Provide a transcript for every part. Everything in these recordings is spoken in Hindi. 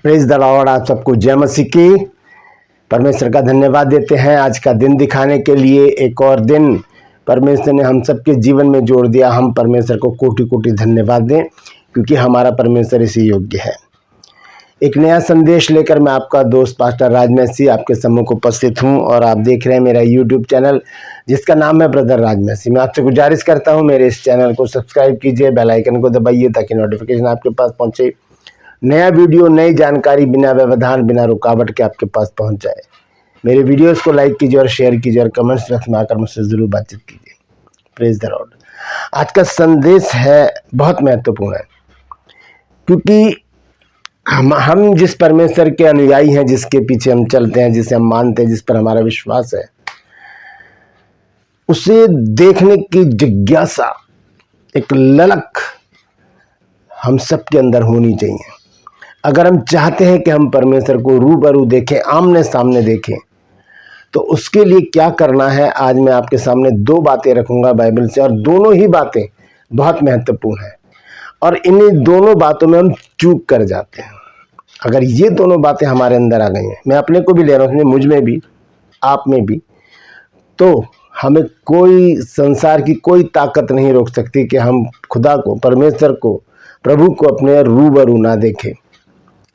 Praise the Lord. आप सबको जय मसीह की। परमेश्वर का धन्यवाद देते हैं आज का दिन दिखाने के लिए। एक और दिन परमेश्वर ने हम सबके जीवन में जोड़ दिया। हम परमेश्वर को कोटि कोटि धन्यवाद दें, क्योंकि हमारा परमेश्वर इसी योग्य है। एक नया संदेश लेकर मैं आपका दोस्त पास्टर राजमसी आपके सम्मुख उपस्थित हूं, और आप देख रहे हैं मेरा यूट्यूब चैनल जिसका नाम है ब्रदर राजमसी। मैं आपसे गुजारिश करता हूं, मेरे इस चैनल को सब्सक्राइब कीजिए, बेल आइकन को दबाइए ताकि नोटिफिकेशन आपके पास पहुंचे। नया वीडियो, नई जानकारी बिना व्यवधान, बिना रुकावट के आपके पास पहुंच जाए। मेरे वीडियोस को लाइक कीजिए और शेयर कीजिए, और कमेंट्स बॉक्स में आकर मुझसे जरूर बातचीत कीजिए। Praise the Lord. आज का संदेश है बहुत महत्वपूर्ण है, क्योंकि हम जिस परमेश्वर के अनुयायी हैं, जिसके पीछे हम चलते हैं, जिसे हम मानते हैं, जिस पर हमारा विश्वास है, उसे देखने की जिज्ञासा, एक ललक हम सबके अंदर होनी चाहिए। अगर हम चाहते हैं कि हम परमेश्वर को रूबरू देखें, आमने सामने देखें, तो उसके लिए क्या करना है, आज मैं आपके सामने दो बातें रखूंगा बाइबल से, और दोनों ही बातें बहुत महत्वपूर्ण हैं। और इन्हीं दोनों बातों में हम चूक कर जाते हैं। अगर ये दोनों बातें हमारे अंदर आ गई हैं, मैं अपने को भी ले रहा हूँ, मुझ में भी, आप में भी, तो हमें कोई संसार की कोई ताकत नहीं रोक सकती कि हम खुदा को, परमेश्वर को, प्रभु को अपने रूबरू ना देखें।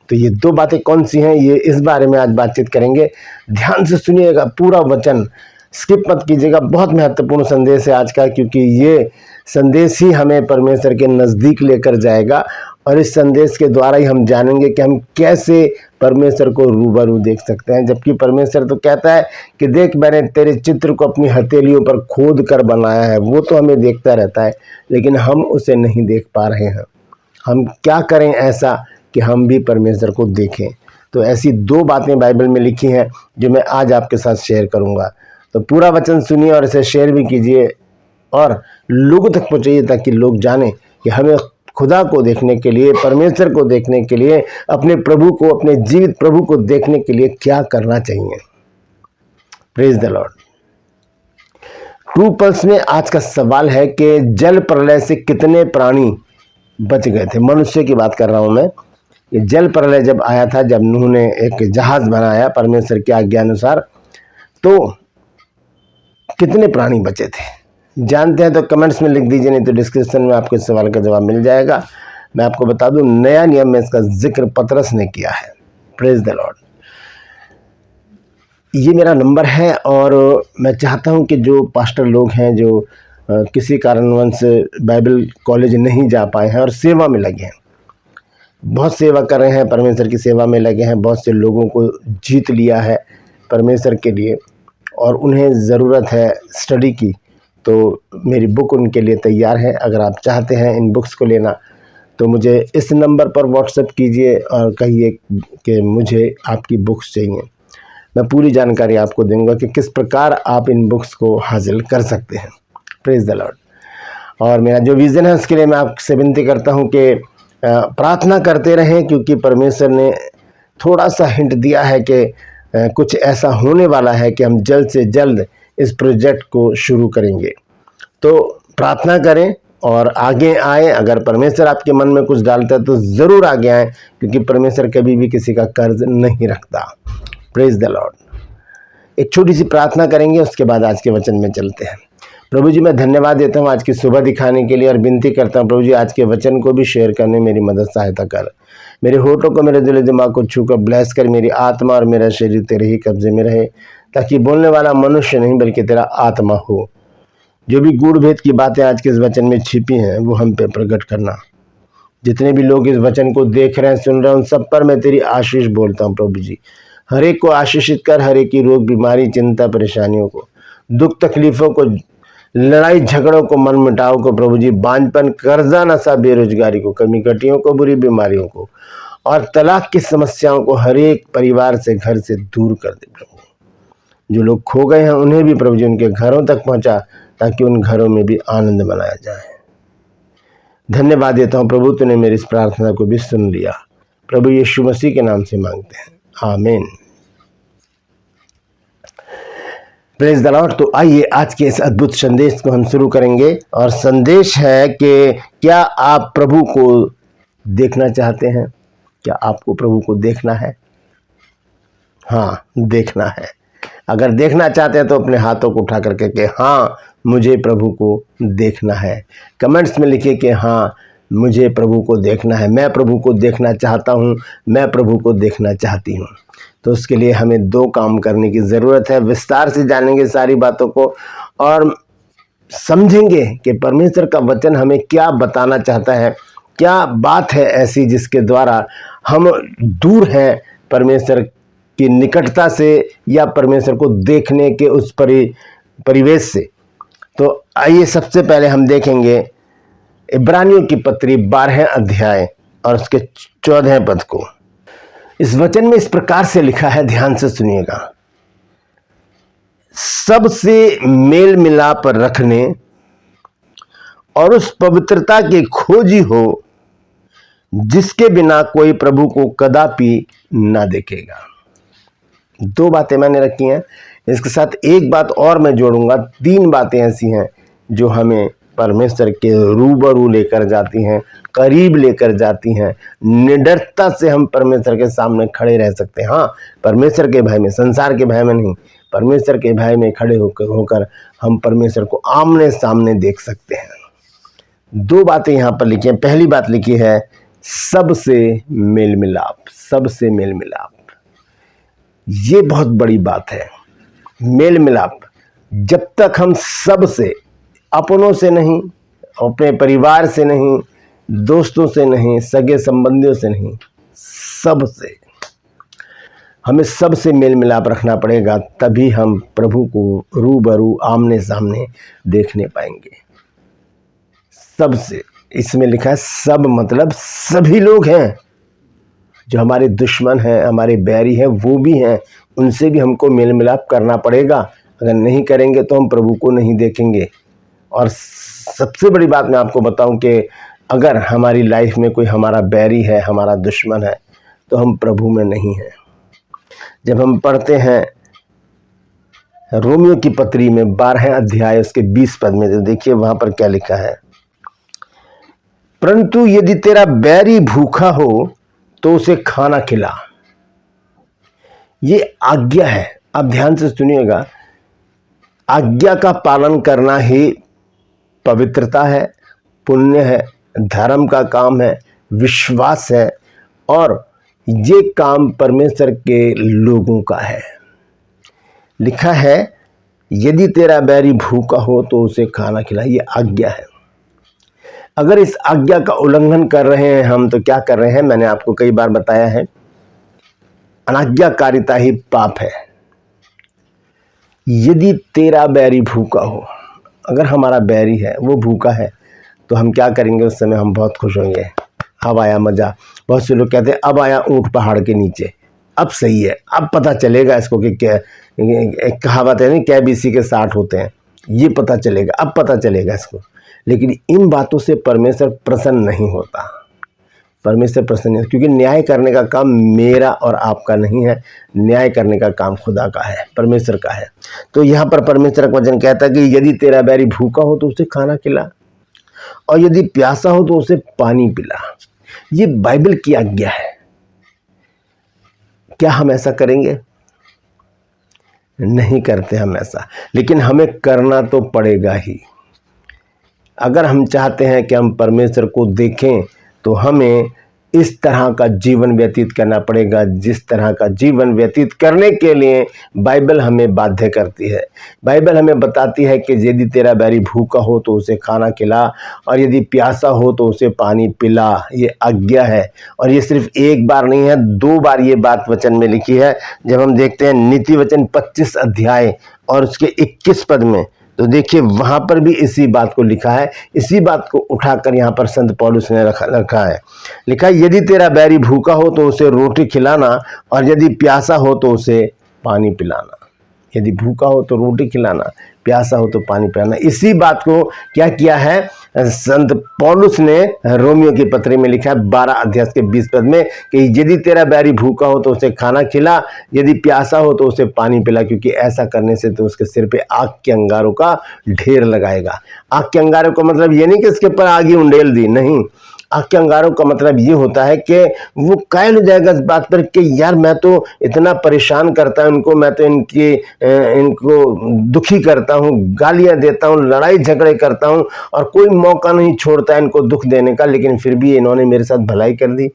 तो ये दो बातें कौन सी हैं, ये इस बारे में आज बातचीत करेंगे। ध्यान से सुनिएगा, पूरा वचन स्किप मत कीजिएगा। बहुत महत्वपूर्ण संदेश है आज का, क्योंकि ये संदेश ही हमें परमेश्वर के नज़दीक लेकर जाएगा, और इस संदेश के द्वारा ही हम जानेंगे कि हम कैसे परमेश्वर को रूबरू देख सकते हैं। जबकि परमेश्वर तो कहता है कि देख, मैंने तेरे चित्र को अपनी हथेलियों पर खोद कर बनाया है। वो तो हमें देखता रहता है, लेकिन हम उसे नहीं देख पा रहे हैं। हम क्या करें ऐसा कि हम भी परमेश्वर को देखें। तो ऐसी दो बातें बाइबल में लिखी हैं जो मैं आज आपके साथ शेयर करूंगा। तो पूरा वचन सुनिए और इसे शेयर भी कीजिए और लोगों तक पहुंचाइए, ताकि लोग जानें कि हमें खुदा को देखने के लिए, परमेश्वर को देखने के लिए, अपने प्रभु को, अपने जीवित प्रभु को देखने के लिए क्या करना चाहिए। Praise the Lord. True pulse में आज का सवाल है कि जल प्रलय से कितने प्राणी बच गए थे। मनुष्य की बात कर रहा हूं मैं। ये जल प्रलय जब आया था, जब नूह ने एक जहाज बनाया परमेश्वर की आज्ञा अनुसार, तो कितने प्राणी बचे थे। जानते हैं तो कमेंट्स में लिख दीजिए, नहीं तो डिस्क्रिप्शन में आपके सवाल का जवाब मिल जाएगा। मैं आपको बता दूं, नया नियम में इसका जिक्र पतरस ने किया है। Praise the Lord. ये मेरा नंबर है, और मैं चाहता हूं कि जो पास्टर लोग हैं, जो किसी कारणवश बाइबल कॉलेज नहीं जा पाए हैं और सेवा में लगे हैं, बहुत सेवा कर रहे हैं, परमेश्वर की सेवा में लगे हैं, बहुत से लोगों को जीत लिया है परमेश्वर के लिए, और उन्हें ज़रूरत है स्टडी की, तो मेरी बुक उनके लिए तैयार है। अगर आप चाहते हैं इन बुक्स को लेना, तो मुझे इस नंबर पर व्हाट्सएप कीजिए और कहिए कि मुझे आपकी बुक्स चाहिए। मैं पूरी जानकारी आपको दूंगा कि किस प्रकार आप इन बुक्स को हासिल कर सकते हैं। Praise the Lord. और मेरा जो विज़न है, उसके लिए मैं आपसे विनती करता हूँ कि प्रार्थना करते रहें, क्योंकि परमेश्वर ने थोड़ा सा हिंट दिया है कि कुछ ऐसा होने वाला है कि हम जल्द से जल्द इस प्रोजेक्ट को शुरू करेंगे। तो प्रार्थना करें और आगे आएँ। अगर परमेश्वर आपके मन में कुछ डालता है तो ज़रूर आगे आएँ, क्योंकि परमेश्वर कभी भी किसी का कर्ज नहीं रखता। Praise the Lord. एक छोटी सी प्रार्थना करेंगे, उसके बाद आज के वचन में चलते हैं। प्रभु जी, मैं धन्यवाद देता हूँ आज की सुबह दिखाने के लिए, और विनती करता हूँ प्रभु जी, आज के वचन को भी शेयर करने मेरी मदद सहायता कर। मेरे होठों को, मेरे दिल दिमाग को छू कर ब्लेस कर। मेरी आत्मा और मेरा शरीर तेरे ही कब्जे में रहे, ताकि बोलने वाला मनुष्य नहीं बल्कि तेरा आत्मा हो। जो भी गूढ़ भेद की बातें आज के इस वचन में छिपी हैं, वो हम पे प्रकट करना। जितने भी लोग इस वचन को देख रहे हैं, सुन रहे हैं, उन सब पर मैं तेरी आशीष बोलता हूँ प्रभु जी। हर एक को आशीषित कर, हर एक की रोग, बीमारी, चिंता, परेशानियों को, दुख तकलीफों को, लड़ाई झगड़ों को, मन मुटाव को प्रभु जी, बांझपन, कर्जा, नशा, बेरोजगारी को, कमी कटियों को, बुरी बीमारियों को, और तलाक की समस्याओं को हर एक परिवार से, घर से दूर कर दे प्रभु। जो लोग खो गए हैं उन्हें भी प्रभु जी उनके घरों तक पहुंचा, ताकि उन घरों में भी आनंद मनाया जाए। धन्यवाद देता हूँ प्रभु, तूने मेरी इस प्रार्थना को भी सुन लिया। प्रभु यीशु मसीह के नाम से मांगते हैं, आमीन। Praise the Lord. तो आइए आज के इस अद्भुत संदेश को हम शुरू करेंगे, और संदेश है कि क्या आप प्रभु को देखना चाहते हैं? क्या आपको प्रभु को देखना है? हाँ, देखना है। अगर देखना चाहते हैं तो अपने हाथों को उठा करके कि हाँ, मुझे प्रभु को देखना है। कमेंट्स में लिखिए कि हाँ, मुझे प्रभु को देखना है, मैं प्रभु को देखना चाहता हूँ, मैं प्रभु को देखना चाहती हूँ। तो उसके लिए हमें 2 काम करने की ज़रूरत है। विस्तार से जानेंगे सारी बातों को और समझेंगे कि परमेश्वर का वचन हमें क्या बताना चाहता है, क्या बात है ऐसी जिसके द्वारा हम दूर हैं परमेश्वर की निकटता से या परमेश्वर को देखने के उस परिवेश से। तो आइए सबसे पहले हम देखेंगे इब्रानियों की पत्री 12 अध्याय और उसके 14 पद को। इस वचन में इस प्रकार से लिखा है, ध्यान से सुनिएगा। सबसे मेल मिलाप रखने और उस पवित्रता की खोजी हो जिसके बिना कोई प्रभु को कदापि ना देखेगा। 2 बातें मैंने रखी हैं, इसके साथ एक बात और मैं जोड़ूंगा। 3 बातें ऐसी हैं जो हमें परमेश्वर के रूबरू लेकर जाती हैं, करीब लेकर जाती हैं। निडरता से हम परमेश्वर के सामने खड़े रह सकते हैं। हाँ, परमेश्वर के भय में, संसार के भय में नहीं, परमेश्वर के भय में खड़े होकर हम परमेश्वर को आमने सामने देख सकते हैं। 2 बातें यहाँ पर लिखी हैं। पहली बात लिखी है, सबसे मेल मिलाप, सबसे मेल मिलाप। ये बहुत बड़ी बात है, मेल मिलाप। जब तक हम सबसे, अपनों से नहीं, अपने परिवार से नहीं, दोस्तों से नहीं, सगे संबंधियों से नहीं, सबसे, हमें सबसे मेल मिलाप रखना पड़ेगा, तभी हम प्रभु को रूबरू आमने सामने देखने पाएंगे। सबसे, इसमें लिखा है सब, मतलब सभी लोग हैं। जो हमारे दुश्मन हैं, हमारे बैरी हैं, वो भी हैं, उनसे भी हमको मेल मिलाप करना पड़ेगा। अगर नहीं करेंगे तो हम प्रभु को नहीं देखेंगे। और सबसे बड़ी बात मैं आपको बताऊं कि अगर हमारी लाइफ में कोई हमारा बैरी है, हमारा दुश्मन है, तो हम प्रभु में नहीं हैं। जब हम पढ़ते हैं रोमियो की पत्री में 12 अध्याय उसके 20 पद में, तो देखिए वहां पर क्या लिखा है, परंतु यदि तेरा बैरी भूखा हो तो उसे खाना खिला। ये आज्ञा है, आप ध्यान से सुनिएगा। आज्ञा का पालन करना ही पवित्रता है, पुण्य है, धर्म का काम है, विश्वास है, और ये काम परमेश्वर के लोगों का है। लिखा है, यदि तेरा बैरी भूखा हो तो उसे खाना खिला। ये आज्ञा है। अगर इस आज्ञा का उल्लंघन कर रहे हैं हम, तो क्या कर रहे हैं? मैंने आपको कई बार बताया है, अनाज्ञाकारिता ही पाप है। यदि तेरा बैरी भूखा हो, अगर हमारा बैरी है, वो भूखा है, तो हम क्या करेंगे? उस समय हम बहुत खुश होंगे, अब आया मजा। बहुत से लोग कहते हैं अब आया ऊंट पहाड़ के नीचे, अब सही है, अब पता चलेगा इसको कि क्या, एक कहावत है ना, क्या बीसी के 60 होते हैं, ये पता चलेगा, अब पता चलेगा इसको। लेकिन इन बातों से परमेश्वर प्रसन्न नहीं होता। परमेश्वर प्रसन्न है, क्योंकि न्याय करने का काम मेरा और आपका नहीं है, न्याय करने का काम खुदा का है, परमेश्वर का है। तो यहाँ पर परमेश्वर का वचन कहता है कि यदि तेरा बैरी भूखा हो तो उसे खाना खिला, और यदि प्यासा हो तो उसे पानी पिला। ये बाइबल की आज्ञा है। क्या हम ऐसा करेंगे? नहीं करते हम ऐसा, लेकिन हमें करना तो पड़ेगा ही। अगर हम चाहते हैं कि हम परमेश्वर को देखें, तो हमें इस तरह का जीवन व्यतीत करना पड़ेगा, जिस तरह का जीवन व्यतीत करने के लिए बाइबल हमें बाध्य करती है। बाइबल हमें बताती है कि यदि तेरा बैरी भूखा हो तो उसे खाना खिला, और यदि प्यासा हो तो उसे पानी पिला। ये आज्ञा है, और ये सिर्फ एक बार नहीं है, 2 बार ये बात वचन में लिखी है। जब हम देखते हैं नीति वचन 25 अध्याय और उसके 21 पद में, तो देखिए वहां पर भी इसी बात को लिखा है। इसी बात को उठाकर यहाँ पर संत पौलुस ने रखा है। लिखा है, यदि तेरा बैरी भूखा हो तो उसे रोटी खिलाना, और यदि प्यासा हो तो उसे पानी पिलाना। यदि भूखा हो तो रोटी खिलाना, प्यासा हो तो पानी पिलाना। इसी बात को क्या किया है संत पौलुस ने रोमियो की पत्री में लिखा है 12 अध्याय के 20 पद में, कि यदि तेरा बैरी भूखा हो तो उसे खाना खिला, यदि प्यासा हो तो उसे पानी पिला, क्योंकि ऐसा करने से तो उसके सिर पे आग के अंगारों का ढेर लगाएगा। आग के अंगारों का मतलब ये नहीं कि इसके ऊपर आग ही उंडेल दी, नहीं, आँख के अंगारों का मतलब ये होता है कि वो कायल हो जाएगा इस बात पर कि यार मैं तो इतना परेशान करता हूँ इनको, मैं तो इनको दुखी करता हूँ, गालियाँ देता हूँ, लड़ाई झगड़े करता हूँ और कोई मौका नहीं छोड़ता इनको दुख देने का, लेकिन फिर भी इन्होंने मेरे साथ भलाई कर दी।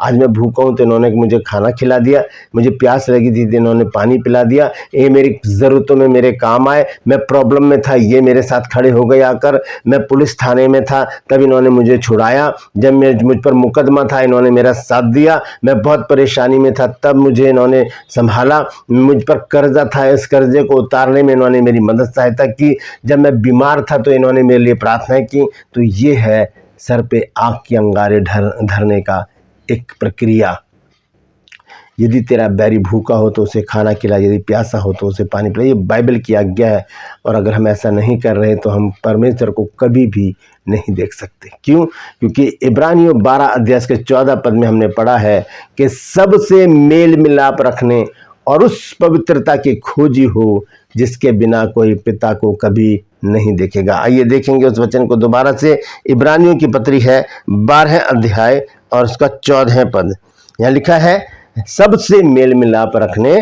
आज मैं भूखा हूँ तो इन्होंने मुझे खाना खिला दिया, मुझे प्यास लगी थी तो इन्होंने पानी पिला दिया, ये मेरी ज़रूरतों में मेरे काम आए, मैं प्रॉब्लम में था ये मेरे साथ खड़े हो गए आकर, मैं पुलिस थाने में था तब इन्होंने मुझे छुड़ाया, जब मुझ पर मुकदमा था इन्होंने मेरा साथ दिया, मैं बहुत परेशानी में था तब मुझे इन्होंने संभाला, मुझ पर कर्जा था इस कर्जे को उतारने में इन्होंने मेरी मदद सहायता की, जब मैं बीमार था तो इन्होंने मेरे लिए प्रार्थना की। तो ये है सर पे आँख के अंगारे धरने का एक प्रक्रिया। यदि तेरा बैरी भूखा हो तो उसे खाना खिला, यदि प्यासा हो तो उसे पानी पिला, ये बाइबल की आज्ञा है। और अगर हम ऐसा नहीं कर रहे तो हम परमेश्वर को कभी भी नहीं देख सकते। क्यों? क्योंकि इब्रानियों 12 अध्याय के 14 पद में हमने पढ़ा है कि सबसे मेल मिलाप रखने और उस पवित्रता की खोजी हो जिसके बिना कोई पिता को कभी नहीं देखेगा। आइए देखेंगे उस वचन को दोबारा से। इब्रानियों की पत्री है 12 अध्याय और उसका 14 पद। यहाँ लिखा है सबसे मेल मिलाप रखने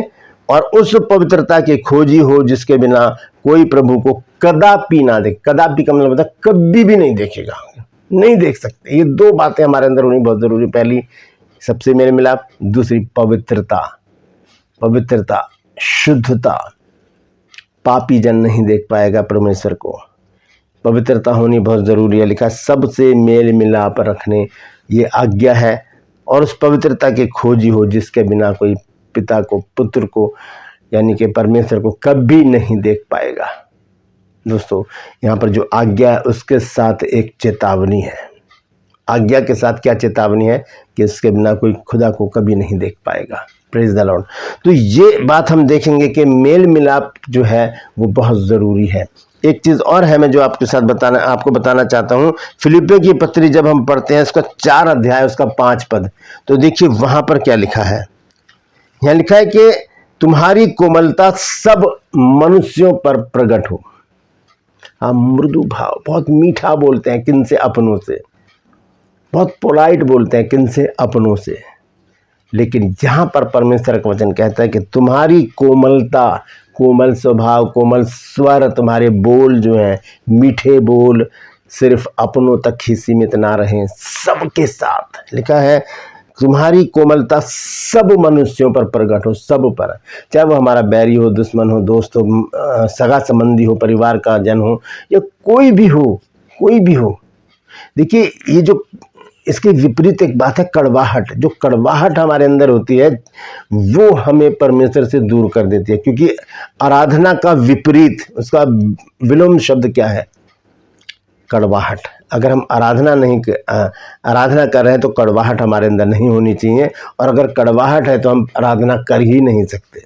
और उस पवित्रता की खोजी हो जिसके बिना कोई प्रभु को कदापि ना देखे। कदापि का मतलब होता है कभी भी नहीं देखेगा, नहीं देख सकते। ये दो बातें हमारे अंदर होनी बहुत जरूरी। पहली सबसे मेल मिलाप, दूसरी पवित्रता। पवित्रता, शुद्धता। पापी जन नहीं देख पाएगा परमेश्वर को, पवित्रता होनी बहुत जरूरी है। लिखा सबसे मेल मिलाप रखने, ये आज्ञा है, और उस पवित्रता की खोजी हो जिसके बिना कोई पिता को, पुत्र को यानी कि परमेश्वर को कभी नहीं देख पाएगा। दोस्तों यहाँ पर जो आज्ञा है उसके साथ एक चेतावनी है। आज्ञा के साथ क्या चेतावनी है? कि इसके बिना कोई खुदा को कभी नहीं देख पाएगा। Praise the Lord. तो ये बात हम देखेंगे कि मेल मिलाप जो है वो बहुत ज़रूरी है। एक चीज़ और है मैं जो आपको बताना चाहता हूँ। फिलिपियों की पत्री जब हम पढ़ते हैं उसका 4 अध्याय उसका 5 पद, तो देखिए वहाँ पर क्या लिखा है। यहाँ लिखा है कि तुम्हारी कोमलता सब मनुष्यों पर प्रकट हो। हाँ, मृदु भाव, बहुत मीठा बोलते हैं किन से? अपनों से। बहुत पोलाइट बोलते हैं किन से? अपनों से। लेकिन यहाँ पर परमेश्वर का वचन कहता है कि तुम्हारी कोमलता, कोमल स्वभाव, कोमल स्वर, तुम्हारे बोल जो हैं मीठे बोल सिर्फ अपनों तक ही सीमित ना रहें, सबके साथ। लिखा है तुम्हारी कोमलता सब मनुष्यों पर प्रकट हो, सब पर, चाहे वो हमारा बैरी हो, दुश्मन हो, दोस्त हो, सगा संबंधी हो, परिवार का जन हो, या कोई भी हो, कोई भी हो। देखिए ये जो इसके विपरीत एक बात है कड़वाहट। जो कड़वाहट हमारे अंदर होती है वो हमें परमेश्वर से दूर कर देती है, क्योंकि आराधना का विपरीत, उसका विलोम शब्द क्या है? कड़वाहट। अगर हम आराधना कर रहे हैं तो कड़वाहट हमारे अंदर नहीं होनी चाहिए, और अगर कड़वाहट है तो हम आराधना कर ही नहीं सकते।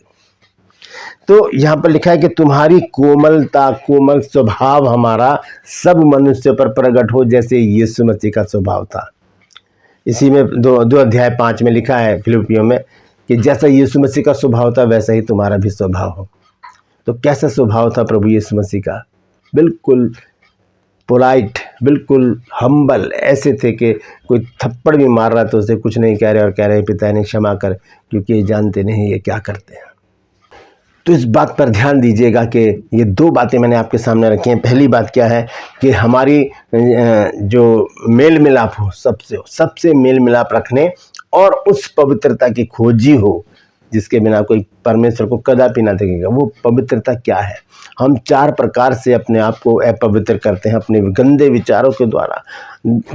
तो यहाँ पर लिखा है कि तुम्हारी कोमलता, कोमल स्वभाव हमारा सब मनुष्य पर प्रकट हो जैसे यीशु मसीह का स्वभाव था। इसी में 2 अध्याय 5 में लिखा है फिलिपियों में कि जैसा यीशु मसीह का स्वभाव था वैसा ही तुम्हारा भी स्वभाव हो। तो कैसा स्वभाव था प्रभु यीशु मसीह का? बिल्कुल पोलाइट, बिल्कुल हम्बल, ऐसे थे कि कोई थप्पड़ भी मार रहा तो उसे कुछ नहीं कह रहे और कह रहे पिता ने क्षमा कर, क्योंकि ये जानते नहीं ये क्या करते हैं। तो इस बात पर ध्यान दीजिएगा कि ये 2 बातें मैंने आपके सामने रखी हैं। पहली बात क्या है कि हमारी जो मेल मिलाप हो, सबसे मेल मिलाप रखने और उस पवित्रता की खोजी हो जिसके बिना कोई परमेश्वर को कदापि ना देखेगा। वो पवित्रता क्या है? हम 4 प्रकार से अपने आप को अपवित्र करते हैं, अपने गंदे विचारों के द्वारा,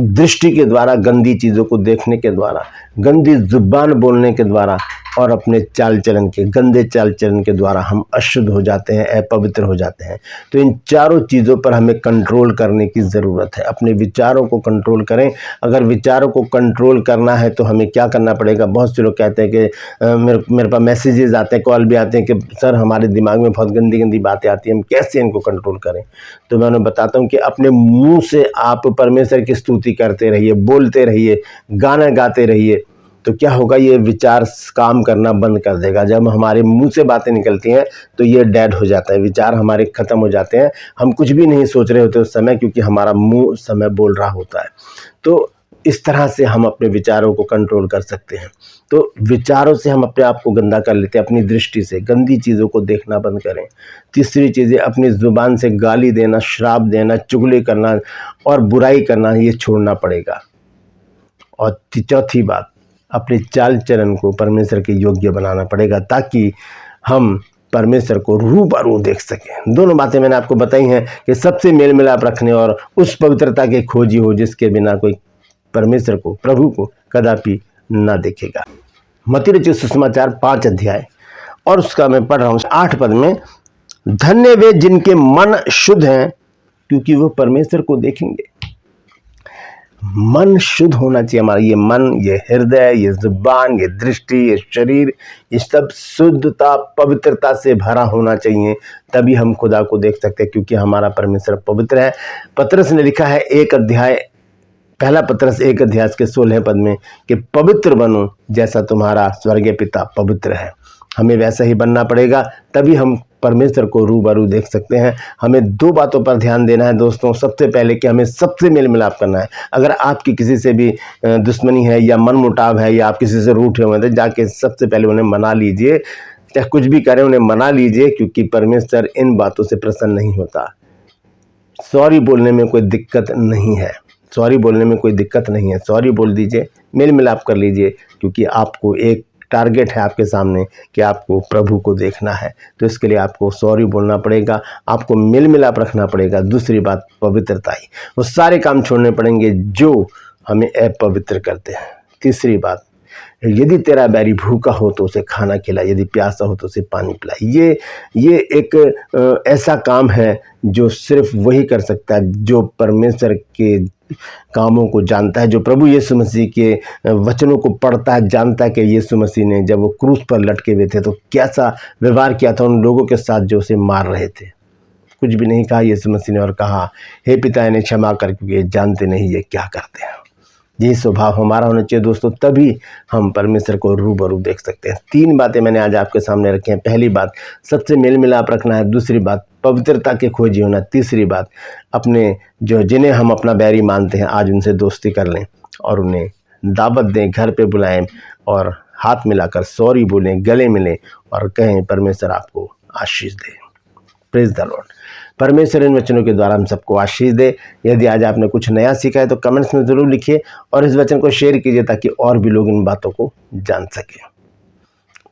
दृष्टि के द्वारा, गंदी चीज़ों को देखने के द्वारा, गंदी जुबान बोलने के द्वारा, और अपने चाल चलन के, गंदे चाल चलन के द्वारा हम अशुद्ध हो जाते हैं, अपवित्र हो जाते हैं। तो इन चारों चीज़ों पर हमें कंट्रोल करने की ज़रूरत है। अपने विचारों को कंट्रोल करें। अगर विचारों को कंट्रोल करना है तो हमें क्या करना पड़ेगा? बहुत से लोग कहते हैं कि मेरे पास मैसेजेस आते हैं, कॉल भी आते हैं कि सर हमारे दिमाग में बहुत गंदी गंदी बातें आती हैं, हम कैसे इनको कंट्रोल करें? तो मैं उन्हें बताता हूँ कि अपने मुँह से आप परमेश्वर की स्तुति करते रहिए, बोलते रहिए, गाना गाते रहिए। तो क्या होगा? ये विचार काम करना बंद कर देगा। जब हमारे मुंह से बातें निकलती हैं तो ये डेड हो जाता है, विचार हमारे ख़त्म हो जाते हैं। हम कुछ भी नहीं सोच रहे होते उस समय, क्योंकि हमारा मुंह उस समय बोल रहा होता है। तो इस तरह से हम अपने विचारों को कंट्रोल कर सकते हैं। तो विचारों से हम अपने आप को गंदा कर लेते हैं, अपनी दृष्टि से गंदी चीज़ों को देखना बंद करें। तीसरी चीज़ें, अपनी ज़ुबान से गाली देना, श्राप देना, चुगली करना और बुराई करना, ये छोड़ना पड़ेगा। और चौथी बात, अपने चाल चलन को परमेश्वर के योग्य बनाना पड़ेगा ताकि हम परमेश्वर को रूबरू देख सकें। दोनों बातें मैंने आपको बताई हैं कि सबसे मेल मिलाप रखने और उस पवित्रता के खोजी हो जिसके बिना कोई परमेश्वर को, प्रभु को कदापि ना देखेगा। मत्ती रचित सुसमाचार 5 अध्याय और उसका मैं पढ़ रहा हूँ 8 पद में, धन्य वे जिनके मन शुद्ध हैं क्योंकि वो परमेश्वर को देखेंगे। मन शुद्ध होना चाहिए हमारा, ये मन, ये हृदय, ये जुबान, ये दृष्टि, ये शरीर, ये सब शुद्धता, पवित्रता से भरा होना चाहिए, तभी हम खुदा को देख सकते हैं क्योंकि हमारा परमेश्वर पवित्र है। पतरस ने लिखा है 1 अध्याय, पहला पतरस 1 अध्याय के 16 पद में कि पवित्र बनो जैसा तुम्हारा स्वर्गीय पिता पवित्र है। हमें वैसा ही बनना पड़ेगा, तभी हम परमेश्वर को रूबरू देख सकते हैं। हमें 2 बातों पर ध्यान देना है दोस्तों। सबसे पहले कि हमें सबसे मेल मिलाप करना है। अगर आपकी किसी से भी दुश्मनी है या मन मुटाव है या आप किसी से रूठे हुए हैं तो जाके सबसे पहले उन्हें मना लीजिए, चाहे कुछ भी करें उन्हें मना लीजिए, क्योंकि परमेश्वर इन बातों से प्रसन्न नहीं होता। सॉरी बोलने में कोई दिक्कत नहीं है, सॉरी बोलने में कोई दिक्कत नहीं है, सॉरी बोल दीजिए, मेल मिलाप कर लीजिए, क्योंकि आपको एक टारगेट है आपके सामने कि आपको प्रभु को देखना है। तो इसके लिए आपको सॉरी बोलना पड़ेगा, आपको मेल मिलाप रखना पड़ेगा। दूसरी बात, पवित्रता ही, वो सारे काम छोड़ने पड़ेंगे जो हमें अपवित्र करते हैं। तीसरी बात, यदि तेरा बैरी भूखा हो तो उसे खाना खिला, यदि प्यासा हो तो उसे पानी पिला। ये एक ऐसा काम है जो सिर्फ वही कर सकता है जो परमेश्वर के कामों को जानता है, जो प्रभु यीशु मसीह के वचनों को पढ़ता है, जानता है कि यीशु मसीह ने जब वो क्रूस पर लटके हुए थे तो कैसा व्यवहार किया था उन लोगों के साथ जो उसे मार रहे थे। कुछ भी नहीं कहा यीशु मसीह ने और कहा, हे पिता इन्हें क्षमा कर क्योंकि ये जानते नहीं ये क्या करते हैं। यही स्वभाव हमारा होना चाहिए दोस्तों, तभी हम परमेश्वर को रूबरू देख सकते हैं। 3 बातें मैंने आज आपके सामने रखी हैं। पहली बात, सबसे मेल मिलाप रखना है। दूसरी बात, पवित्रता के खोजी होना। तीसरी बात, अपने जिन्हें हम अपना बैरी मानते हैं आज उनसे दोस्ती कर लें और उन्हें दावत दें, घर पे बुलाएं और हाथ मिलाकर सॉरी बोलें, गले मिलें और कहें परमेश्वर आपको आशीष दे। Praise the Lord. परमेश्वर इन वचनों के द्वारा हम सबको आशीष दे। यदि आज आपने कुछ नया सीखा है तो कमेंट्स में ज़रूर लिखिए और इस वचन को शेयर कीजिए ताकि और भी लोग इन बातों को जान सकें।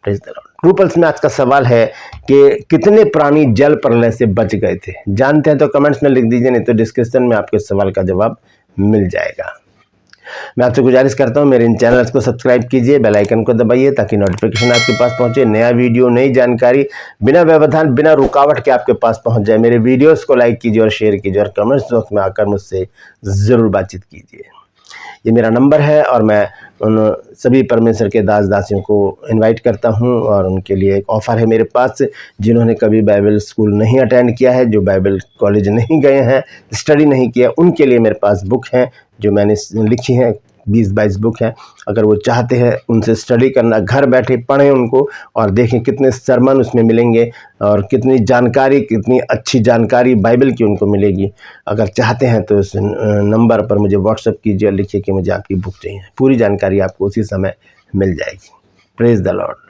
Praise the Lord. True pulse में आज का सवाल है कि कितने प्राणी जल प्रलय से बच गए थे? जानते हैं तो कमेंट्स में लिख दीजिए, नहीं तो डिस्क्रिप्शन में आपके सवाल का जवाब मिल जाएगा। मैं आपसे गुजारिश करता हूं मेरे इन चैनल्स को सब्सक्राइब कीजिए, बेल आइकन को दबाइए ताकि नोटिफिकेशन आपके पास पहुंचे, नया वीडियो, नई जानकारी बिना व्यवधान, बिना रुकावट के आपके पास पहुंच जाए। मेरे वीडियोस को लाइक कीजिए और शेयर कीजिए और कमेंट्स बॉक्स में आकर मुझसे ज़रूर बातचीत कीजिए। ये मेरा नंबर है और मैं उन सभी परमेश्वर के दास दासियों को इनवाइट करता हूं और उनके लिए एक ऑफ़र है मेरे पास, जिन्होंने कभी बाइबल स्कूल नहीं अटेंड किया है, जो बाइबल कॉलेज नहीं गए हैं, स्टडी नहीं किया, उनके लिए मेरे पास बुक हैं जो मैंने लिखी हैं। 20-22 बुक हैं। अगर वो चाहते हैं उनसे स्टडी करना, घर बैठे पढ़ें उनको और देखें कितने सरमन उसमें मिलेंगे और कितनी जानकारी, कितनी अच्छी जानकारी बाइबल की उनको मिलेगी। अगर चाहते हैं तो इस नंबर पर मुझे व्हाट्सएप कीजिए और लिखिए कि मुझे आपकी बुक चाहिए। पूरी जानकारी आपको उसी समय मिल जाएगी। Praise the Lord.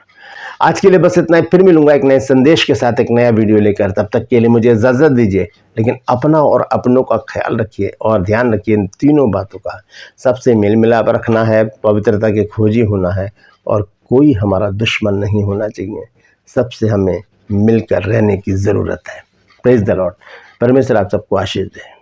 आज के लिए बस इतना ही, फिर मिलूंगा एक नए संदेश के साथ, एक नया वीडियो लेकर। तब तक के लिए मुझे इजाज़त दीजिए, लेकिन अपना और अपनों का ख्याल रखिए और ध्यान रखिए इन तीनों बातों का। सबसे मेल मिलाप रखना है, पवित्रता के खोजी होना है और कोई हमारा दुश्मन नहीं होना चाहिए। सबसे हमें मिलकर रहने की ज़रूरत है। Praise the Lord. परमेश्वर आप सबको आशीष दे।